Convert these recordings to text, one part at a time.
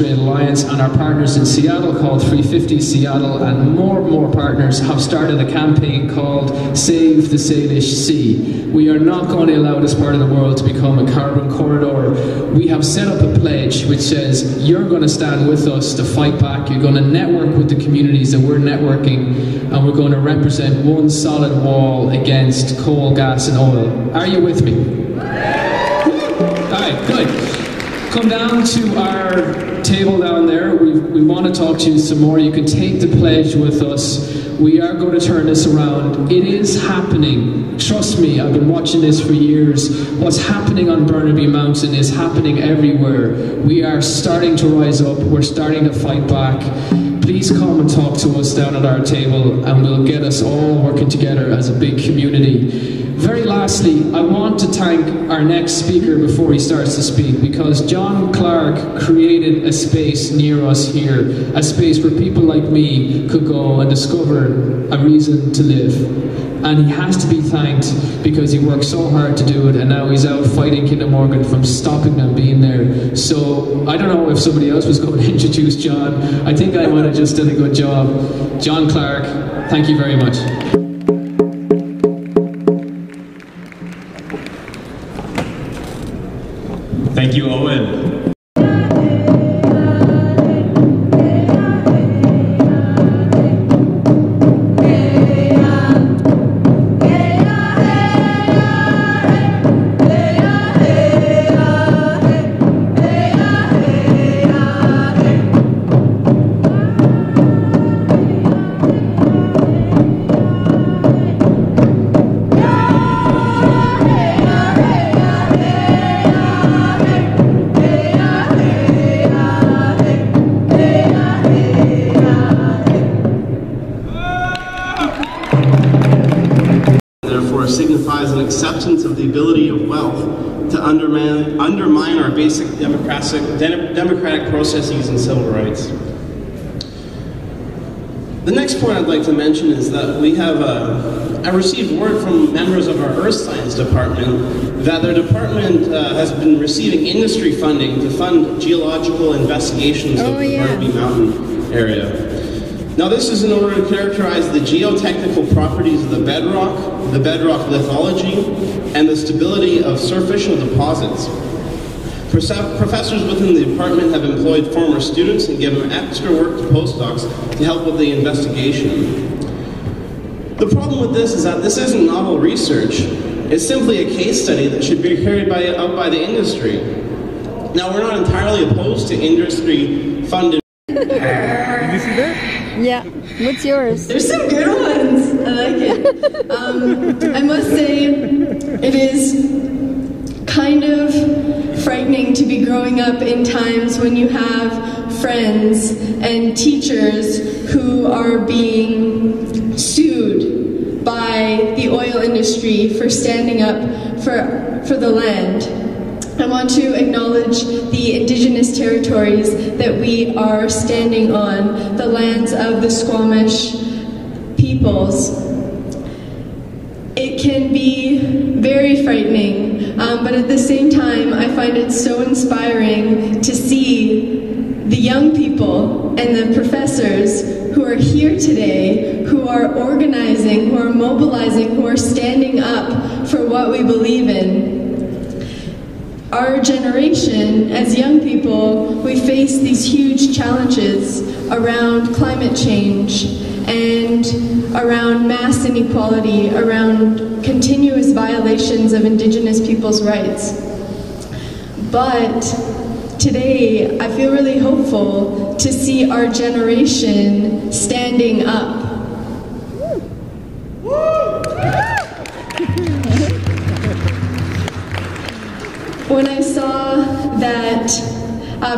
Alliance and our partners in Seattle called 350 Seattle, and more partners have started a campaign called Save the Salish Sea. We are not going to allow this part of the world to become a carbon corridor. We have set up a pledge which says you're going to stand with us to fight back. You're going to network with the communities that we're networking, and we're going to represent one solid wall against coal, gas and oil. Are you with me? Alright, good. Come down to our table down there. We want to talk to you some more. You can take the pledge with us. We are going to turn this around. It is happening. Trust me, I've been watching this for years. What's happening on Burnaby Mountain is happening everywhere. We are starting to rise up. We're starting to fight back. Please come and talk to us down at our table, and we'll get us all working together as a big community. Very lastly, I want to thank our next speaker before he starts to speak, because John Clark created a space near us here, a space where people like me could go and discover a reason to live. And he has to be thanked because he worked so hard to do it, and now he's out fighting Kinder Morgan from stopping them being there. So I don't know if somebody else was going to introduce John. I think I might have just done a good job. John Clark, thank you very much. Thank you, Owen. Signifies an acceptance of the ability of wealth to undermine our basic democratic processes and civil rights. The next point I'd like to mention is that we have I received word from members of our Earth Science department that their department has been receiving industry funding to fund geological investigations of the Burnaby Mountain area. Now this is in order to characterize the geotechnical properties of the bedrock lithology, and the stability of surficial deposits. Professors within the department have employed former students and given extra work to postdocs to help with the investigation. The problem with this is that this isn't novel research. It's simply a case study that should be carried out by the industry. Now, we're not entirely opposed to industry-funded... Did you see that? Yeah. What's yours? There's some good ones. I like it. I must say, it is kind of frightening to be growing up in times when you have friends and teachers who are being sued by the oil industry for standing up for the land. I want to acknowledge the indigenous territories that we are standing on, the lands of the Squamish peoples. It can be very frightening, but at the same time, I find it so inspiring to see the young people and the professors who are here today, who are organizing, who are mobilizing, who are standing up for what we believe in. Our generation, as young people, we face these huge challenges around climate change and around mass inequality, around continuous violations of Indigenous people's rights. But today, I feel really hopeful to see our generation standing up. When I saw that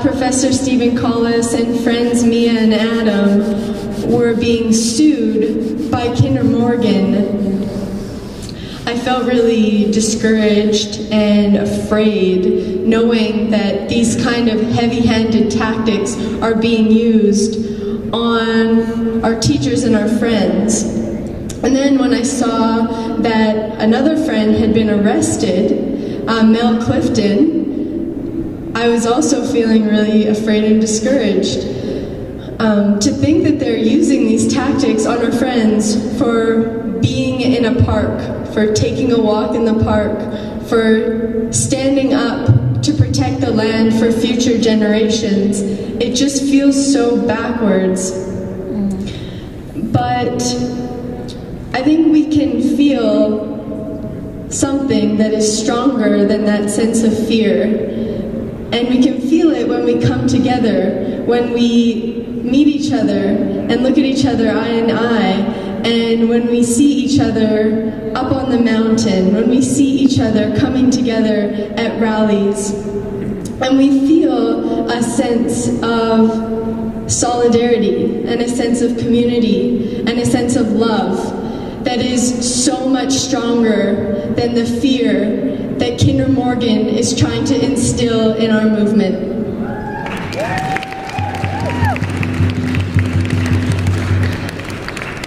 Professor Stephen Collis and friends Mia and Adam were being sued by Kinder Morgan, I felt really discouraged and afraid, knowing that these kind of heavy-handed tactics are being used on our teachers and our friends. And then when I saw that another friend had been arrested, Mel Clifton, I was also feeling really afraid and discouraged. To think that they're using these tactics on our friends for being in a park, for taking a walk in the park, for standing up to protect the land for future generations, it just feels so backwards. But I think we can feel something that is stronger than that sense of fear. And we can feel it when we come together, when we meet each other and look at each other eye in eye, and when we see each other up on the mountain, when we see each other coming together at rallies, and we feel a sense of solidarity and a sense of community and a sense of love that is so much stronger than the fear that Kinder Morgan is trying to instill in our movement.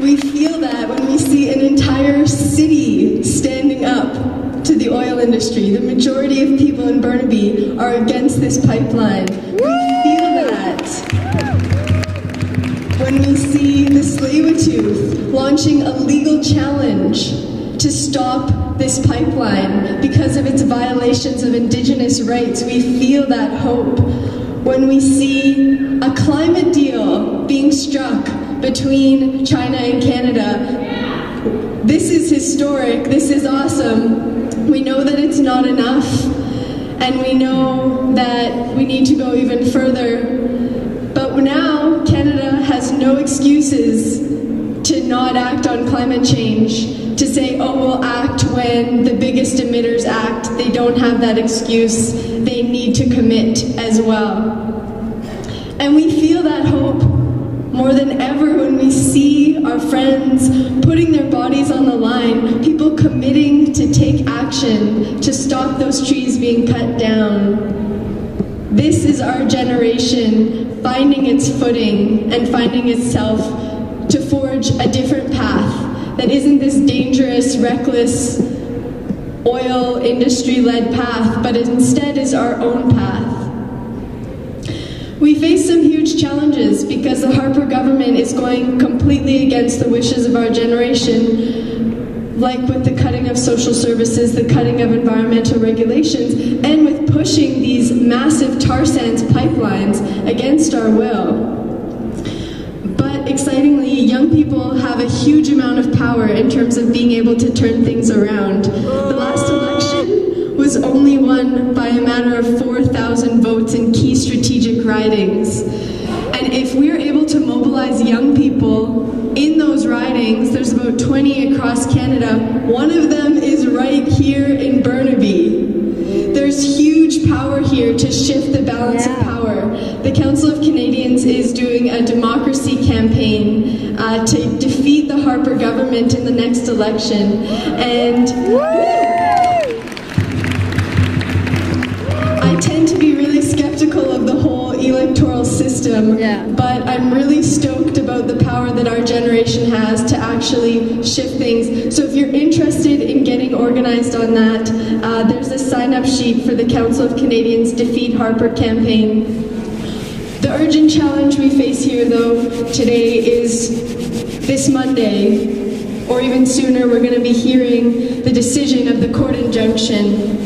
We feel that when we see an entire city standing up to the oil industry. The majority of people in Burnaby are against this pipeline. We feel that when we see the Tsleil-Waututh launching a legal challenge to stop this pipeline because of its violations of Indigenous rights. We feel that hope. When we see a climate deal being struck between China and Canada, this is historic, this is awesome. We know that it's not enough, and we know that we need to go even further. But now Canada has no excuses to not act on climate change, to say, oh, we'll act when the biggest emitters act. They don't have that excuse. They need to commit as well. And we feel that hope more than ever when we see our friends putting their bodies on the line, people committing to take action to stop those trees being cut down. This is our generation finding its footing and finding itself to forge a different path that isn't this dangerous, reckless, oil industry-led path, but instead is our own path. We face some huge challenges because the Harper government is going completely against the wishes of our generation, like with the cutting of social services, the cutting of environmental regulations, and with pushing these massive tar sands pipelines against our will. But excitingly, young people have a huge amount of power in terms of being able to turn things around. The last election was only won by a matter of 4,000 votes in key strategic ridings. And if we're able to mobilize young people in those ridings, there's about 20 across Canada, one of them is right here in Burnaby. There's huge power here to shift the balance of power. The Council of Canadians is doing a democracy campaign to defeat the Harper government in the next election. And I tend to be really skeptical of the whole electoral system, but I'm really stoked about the power that our generation has to actually shift things. So if you're interested in getting organized on that, there's a sign-up sheet for the Council of Canadians Defeat Harper campaign. The urgent challenge we face here, though, today is this Monday, or even sooner, we're going to be hearing the decision of the court injunction.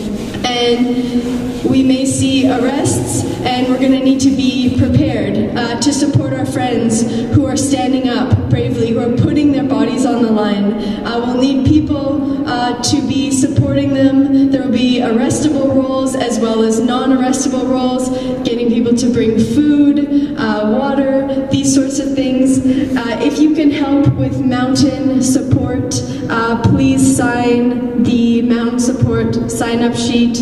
And we may see arrests, and we're going to need to be prepared to support our friends who are standing up bravely, who are putting their bodies on the line. We'll need people to be supporting them. There will be arrestable roles as well as non-arrestable roles, getting people to bring food, water, these sorts of things. If you can help with mountain support, please sign the mountain support sign-up sheet.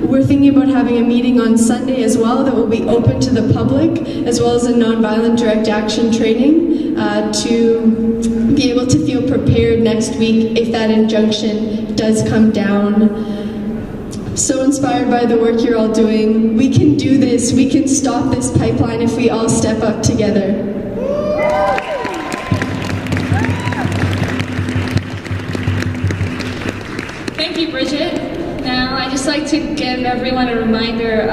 We're thinking about having a meeting on Sunday as well that will be open to the public, as well as a nonviolent direct action training to be able to feel prepared next week if that injunction does come down. So inspired by the work you're all doing. We can do this. We can stop this pipeline if we all step up together. Thank you, Bridget. Now, I'd just like to give everyone a reminder.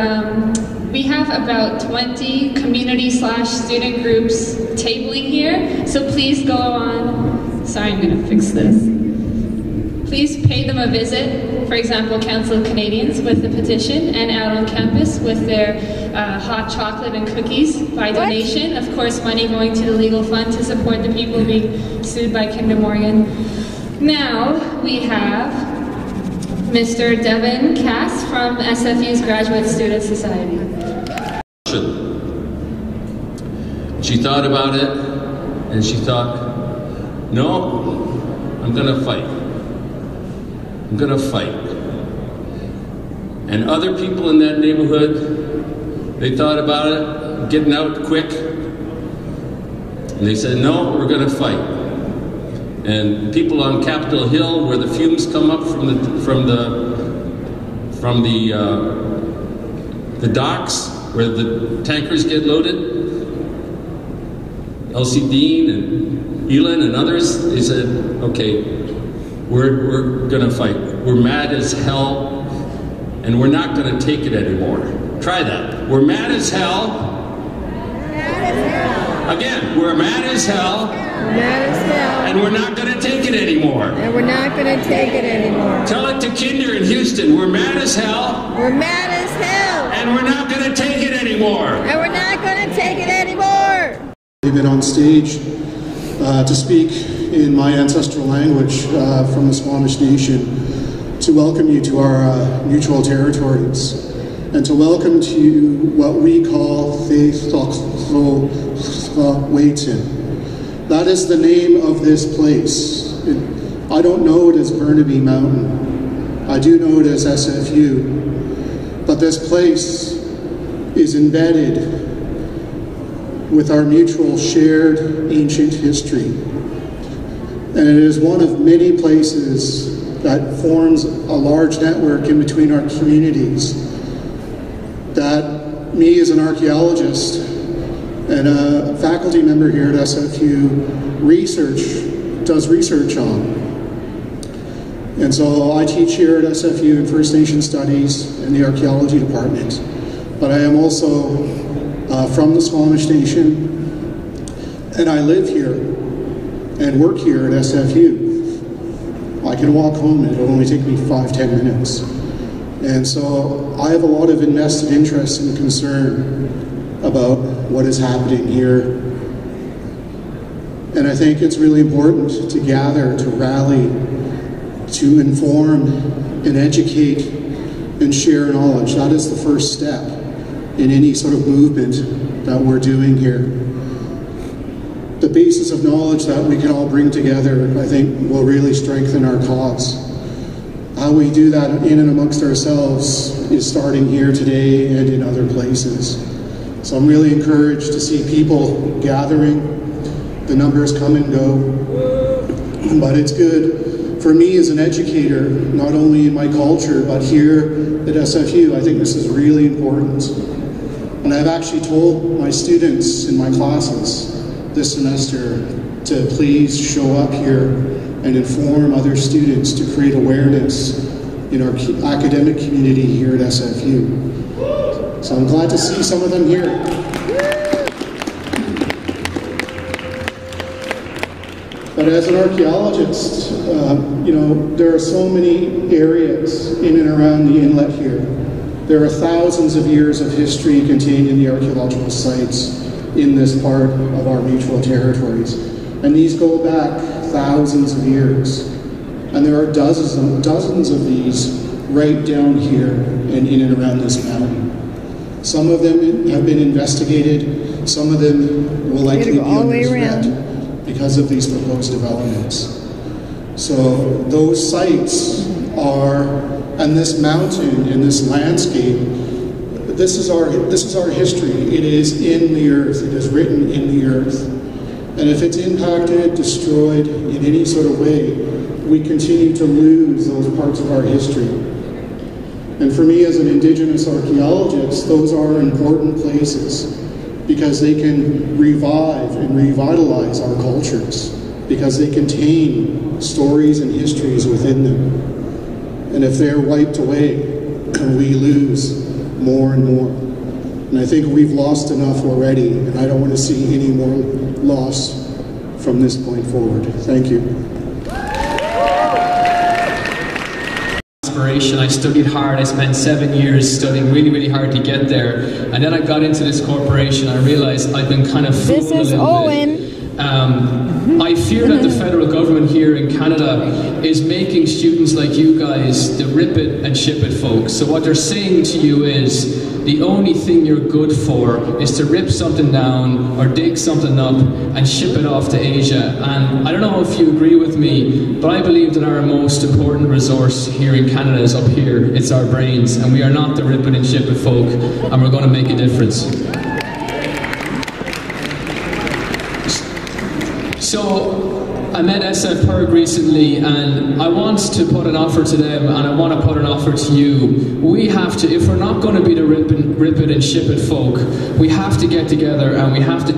We have about 20 community/student groups tabling here, so please go on. Sorry, I'm going to fix this. Please pay them a visit, for example, Council of Canadians with the petition, and out on campus with their hot chocolate and cookies by donation. Of course, money going to the legal fund to support the people being sued by Kinder Morgan. Now we have Mr. Devin Cass from SFU's Graduate Student Society. She thought about it, and she thought, no, I'm gonna fight. I'm gonna fight. And other people in that neighborhood, they thought about it, getting out quick, and they said, no, we're gonna fight. And people on Capitol Hill, where the fumes come up the docks, where the tankers get loaded, Elsie Dean and Elin and others, they said, okay, we're gonna fight. We're mad as hell, and we're not gonna take it anymore. Try that. We're mad as hell. Again, we're mad as hell. Mad as hell. And we're not gonna take it anymore. And we're not gonna take it anymore. Tell it to Kinder in Houston. We're mad as hell. We're mad as hell. And we're not gonna take it anymore. And we're not gonna take it anymore. I've been on stage to speak in my ancestral language from the Squamish Nation to welcome you to our mutual territories and to welcome to you what we call Waitin. That is the name of this place. I don't know it as Burnaby Mountain. I do know it as SFU. But this place is embedded with our mutual shared ancient history. And it is one of many places that forms a large network in between our communities that me as an archaeologist and a faculty member here at SFU does research on. And so I teach here at SFU in First Nation Studies in the Archaeology Department. But I am also from the Squamish Nation, and I live here and work here at SFU. I can walk home and it'll only take me 5-10 minutes. And so I have a lot of invested interest and concern about what is happening here. And I think it's really important to gather, to rally, to inform and educate and share knowledge. That is the first step in any sort of movement that we're doing here. The basis of knowledge that we can all bring together, I think, will really strengthen our cause. How we do that in and amongst ourselves is starting here today and in other places. So I'm really encouraged to see people gathering. The numbers come and go, but it's good for me as an educator, not only in my culture, but here at SFU. I think this is really important. And I've actually told my students in my classes this semester to please show up here and inform other students to create awareness in our academic community here at SFU. So I'm glad to see some of them here. But as an archaeologist, you know, there are so many areas in and around the inlet here. There are thousands of years of history contained in the archaeological sites in this part of our mutual territories. And these go back thousands of years. And there are dozens of these right down here and in and around this mountain. Some of them have been investigated, some of them will likely be under threat because of these proposed developments. So those sites are, and this mountain and this landscape, this is our history. It is in the earth. It is written in the earth. And if it's impacted, destroyed in any sort of way, we continue to lose those parts of our history. And for me as an Indigenous archaeologist, those are important places because they can revive and revitalize our cultures because they contain stories and histories within them. And if they're wiped away, we lose more and more. And I think we've lost enough already, and I don't want to see any more loss from this point forward. Thank you. I studied hard. I spent 7 years studying really, really hard to get there. And then I got into this corporation. I realized I've been kind of fooled This is a little Owen. bit. I fear that the federal government here in Canada is making students like you guys the rip it and ship it folks. So what they're saying to you is, the only thing you're good for is to rip something down or dig something up and ship it off to Asia. And I don't know if you agree with me, but I believe that our most important resource here in Canada is up here. It's our brains, and we are not the rip it and ship it folk, and we're going to make a difference. So I met Sfpirg recently, and I want to put an offer to them, and I want to put an offer to you. We have to, if we're not going to be the rip it and ship it folk, we have to get together and we have to